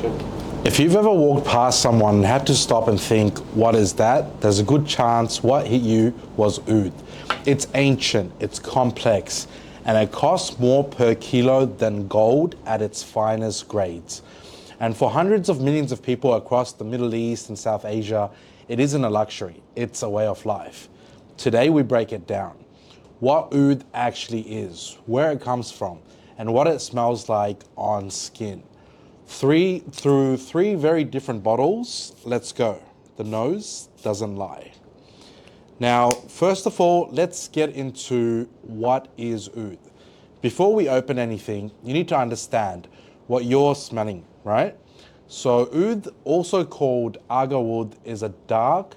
Sure. If you've ever walked past someone and had to stop and think, what is that? There's a good chance what hit you was oud. It's ancient, it's complex, and it costs more per kilo than gold at its finest grades. And for hundreds of millions of people across the Middle East and South Asia, it isn't a luxury, it's a way of life. Today we break it down. What oud actually is, where it comes from, and what it smells like on skin. Through three very different bottles. Let's go. The nose doesn't lie. Now, first of all, let's get into what is oud. Before we open anything, you need to understand what you're smelling, right? So oud, also called agarwood, is a dark,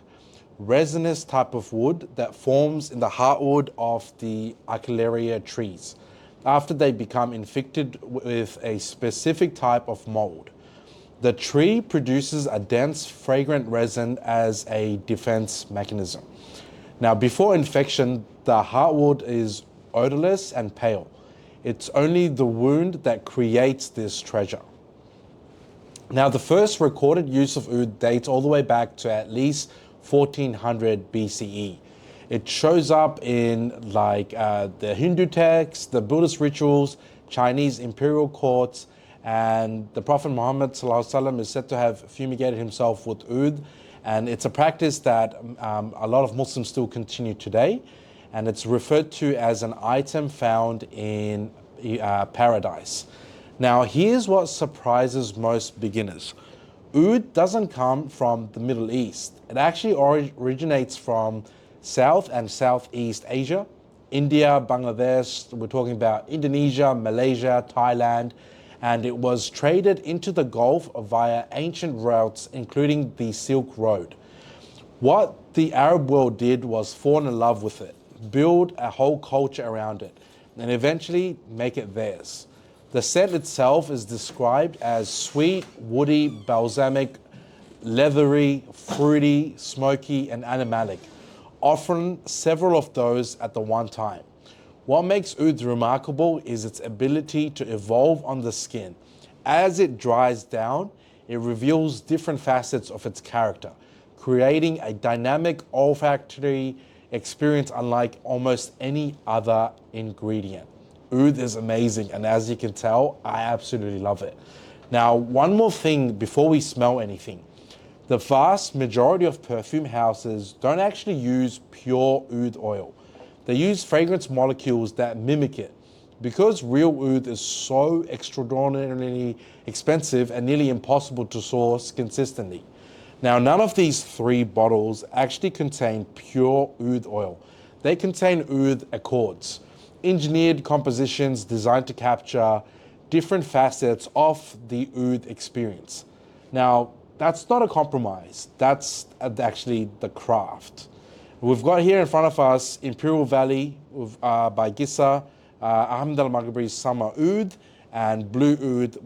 resinous type of wood that forms in the heartwood of the Arcularia trees after they become infected with a specific type of mold. The tree produces a dense, fragrant resin as a defense mechanism. Now, before infection, the heartwood is odorless and pale. It's only the wound that creates this treasure. Now, the first recorded use of oud dates all the way back to at least 1400 BCE. It shows up in the Hindu texts, the Buddhist rituals, Chinese imperial courts, and the Prophet Muhammad ﷺ is said to have fumigated himself with oud. And it's a practice that a lot of Muslims still continue today. And it's referred to as an item found in paradise. Now, here's what surprises most beginners. Oud doesn't come from the Middle East. It actually originates from South and Southeast Asia, India, Bangladesh, we're talking about Indonesia, Malaysia, Thailand, and it was traded into the Gulf via ancient routes, including the Silk Road. What the Arab world did was fall in love with it, build a whole culture around it, and eventually make it theirs. The scent itself is described as sweet, woody, balsamic, leathery, fruity, smoky, and animalic, often several of those at the one time. What makes oud remarkable is its ability to evolve on the skin. As it dries down, it reveals different facets of its character, creating a dynamic olfactory experience unlike almost any other ingredient. Oud is amazing, and as you can tell, I absolutely love it. Now, one more thing before we smell anything. The vast majority of perfume houses don't actually use pure oud oil. They use fragrance molecules that mimic it. Because real oud is so extraordinarily expensive and nearly impossible to source consistently. Now, none of these three bottles actually contain pure oud oil. They contain oud accords, engineered compositions designed to capture different facets of the oud experience. Now, that's not a compromise. That's actually the craft. We've got here in front of us Imperial Valley by Gissah, Ahmed al-Maghribi's Summer Oud, and Blu Oud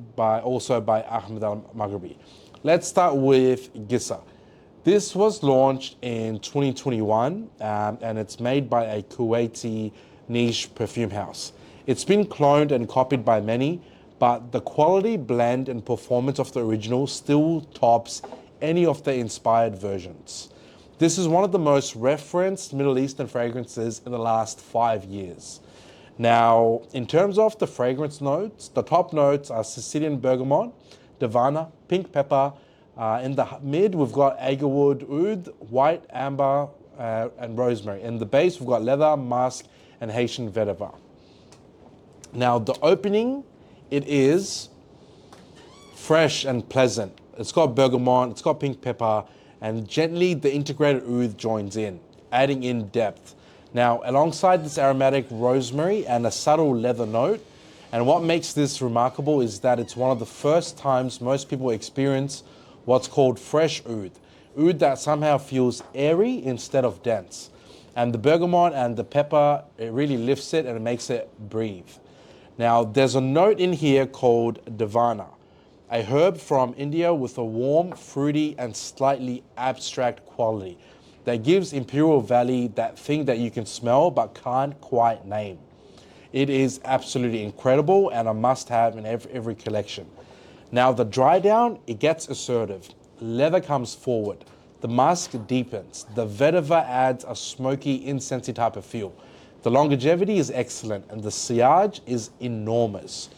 also by Ahmed al-Maghribi. Let's start with Gissah. This was launched in 2021 and it's made by a Kuwaiti niche perfume house. It's been cloned and copied by many, but the quality, blend, and performance of the original still tops any of the inspired versions. This is one of the most referenced Middle Eastern fragrances in the last 5 years. Now, in terms of the fragrance notes, the top notes are Sicilian bergamot, Davana, pink pepper. In the mid, we've got agarwood, oud, white amber, and rosemary. In the base, we've got leather, musk, and Haitian vetiver. Now, the opening, it is fresh and pleasant. It's got bergamot, it's got pink pepper, and gently the integrated oud joins in, adding in depth. Now, alongside this aromatic rosemary and a subtle leather note, and what makes this remarkable is that it's one of the first times most people experience what's called fresh oud, oud that somehow feels airy instead of dense. And the bergamot and the pepper, it really lifts it and it makes it breathe. Now, there's a note in here called Davana, a herb from India with a warm, fruity, and slightly abstract quality that gives Imperial Valley that thing that you can smell but can't quite name. It is absolutely incredible and a must-have in every collection. Now the dry down, it gets assertive. Leather comes forward. The musk deepens. The vetiver adds a smoky, incensey type of feel. The longevity is excellent and the sillage is enormous.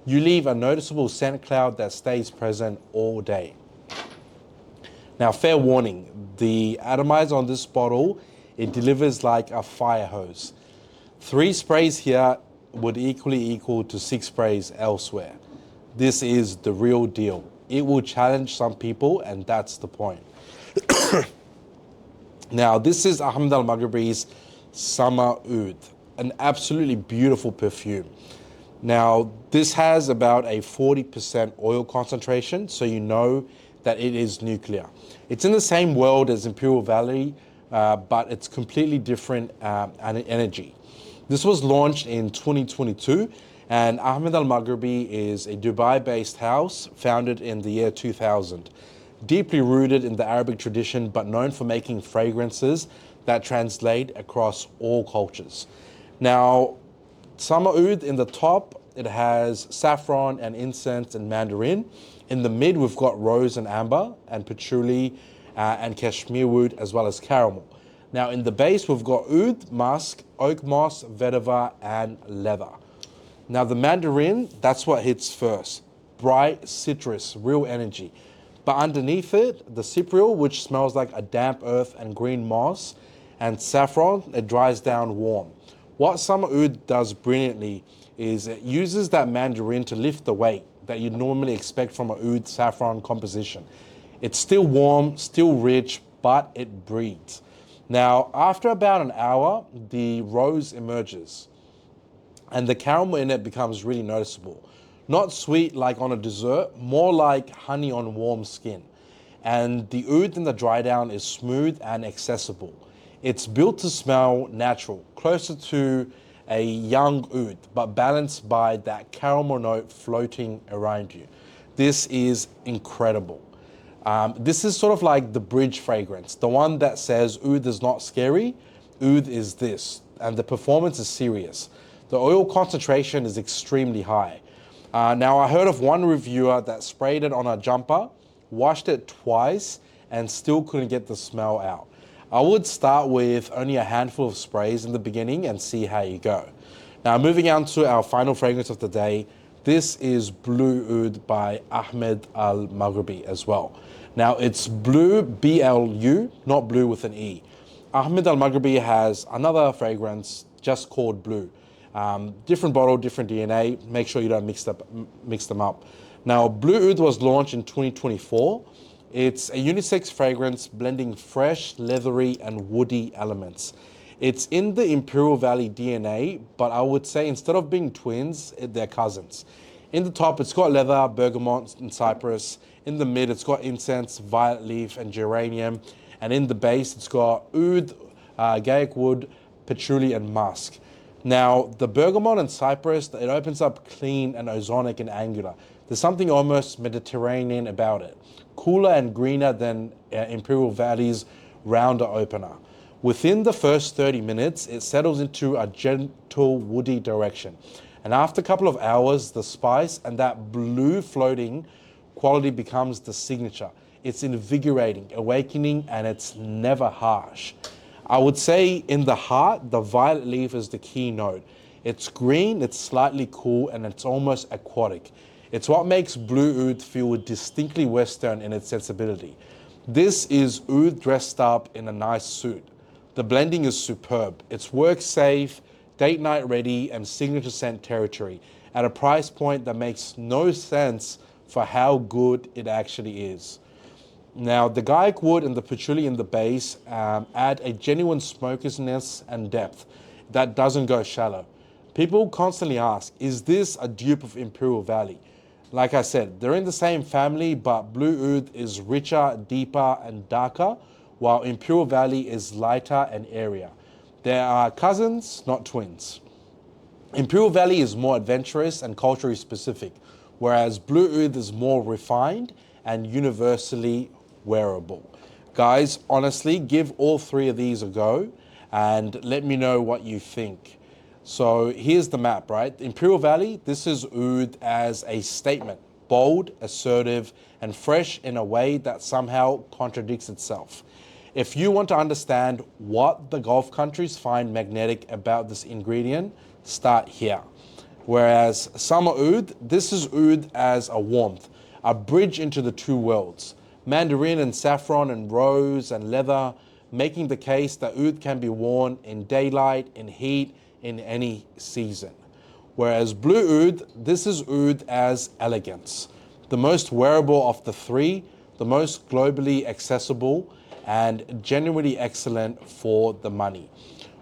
You leave a noticeable scent cloud that stays present all day. Now, fair warning, the atomizer on this bottle, it delivers like a fire hose. 3 sprays here would equal to 6 sprays elsewhere. This is the real deal. It will challenge some people, and that's the point. Now, this is Ahmed Al-Maghribi's Summer Oud, an absolutely beautiful perfume. Now, this has about a 40% oil concentration, so you know that it is nuclear. It's in the same world as Imperial Valley, but it's completely different energy. This was launched in 2022, and Ahmed Al-Maghribi is a Dubai-based house founded in the year 2000. Deeply rooted in the Arabic tradition, but known for making fragrances that translate across all cultures. Now, Summer Oud in the top, it has saffron and incense and mandarin. In the mid, we've got rose and amber and patchouli and cashmere wood, as well as caramel. Now in the base, we've got oud, musk, oak moss, vetiver, and leather. Now the mandarin, that's what hits first. Bright citrus, real energy. But underneath it, the cypriol, which smells like a damp earth and green moss, and saffron, it dries down warm. What Summer Oud does brilliantly is it uses that mandarin to lift the weight that you'd normally expect from a oud saffron composition. It's still warm, still rich, but it breathes. Now, after about an hour, the rose emerges and the caramel in it becomes really noticeable. Not sweet like on a dessert, more like honey on warm skin. And the oud in the dry down is smooth and accessible. It's built to smell natural, closer to a young oud, but balanced by that caramel note floating around you. This is incredible. This is sort of like the bridge fragrance, the one that says oud is not scary, oud is this, and the performance is serious. The oil concentration is extremely high. Now I heard of one reviewer that sprayed it on a jumper, washed it twice, and still couldn't get the smell out. I would start with only a handful of sprays in the beginning and see how you go. Now moving on to our final fragrance of the day, this is Blu Oud by Ahmed Al-Maghribi as well. Now it's Blu, B-L-U, not blue with an E. Ahmed Al-Maghribi has another fragrance just called Blu. Different bottle, different DNA. Make sure you don't mix them up. Now Blu Oud was launched in 2024. It's a unisex fragrance blending fresh, leathery, and woody elements. It's in the Imperial Valley DNA, but I would say instead of being twins, they're cousins. In the top, it's got leather, bergamot, and cypress. In the mid, it's got incense, violet leaf, and geranium. And in the base, it's got oud, agarwood, patchouli, and musk. Now, the bergamot and cypress, it opens up clean and ozonic and angular. There's something almost Mediterranean about it. Cooler and greener than Imperial Valley's rounder opener. Within the first 30 minutes, it settles into a gentle, woody direction. And after a couple of hours, the spice and that blue floating quality becomes the signature. It's invigorating, awakening, and it's never harsh. I would say in the heart, the violet leaf is the key note. It's green, it's slightly cool, and it's almost aquatic. It's what makes Blu Oud feel distinctly Western in its sensibility. This is oud dressed up in a nice suit. The blending is superb. It's work safe, date night ready, and signature scent territory at a price point that makes no sense for how good it actually is. Now, the agarwood and the patchouli in the base add a genuine smokiness and depth that doesn't go shallow. People constantly ask, is this a dupe of Imperial Valley? Like I said, they're in the same family, but Blu Oud is richer, deeper, and darker, while Imperial Valley is lighter and airier. They are cousins, not twins. Imperial Valley is more adventurous and culturally specific, whereas Blu Oud is more refined and universally wearable. Guys, honestly, give all 3 of these a go and let me know what you think. So here's the map, right? Imperial Valley, this is oud as a statement, bold, assertive, and fresh in a way that somehow contradicts itself. If you want to understand what the Gulf countries find magnetic about this ingredient, start here. Whereas summer oud, this is oud as a warmth, a bridge into the two worlds. Mandarin and saffron and rose and leather, making the case that oud can be worn in daylight, in heat, in any season. Whereas Blu Oud, this is oud as elegance. The most wearable of the three, the most globally accessible, and genuinely excellent for the money.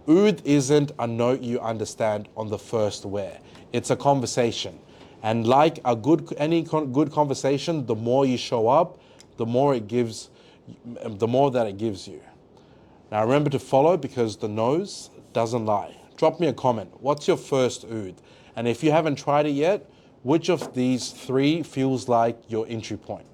Oud isn't a note you understand on the first wear. It's a conversation. And like any good conversation, the more you show up, the more that it gives you. Now remember to follow, because the nose doesn't lie. Drop me a comment. What's your first oud? And if you haven't tried it yet, which of these three feels like your entry point?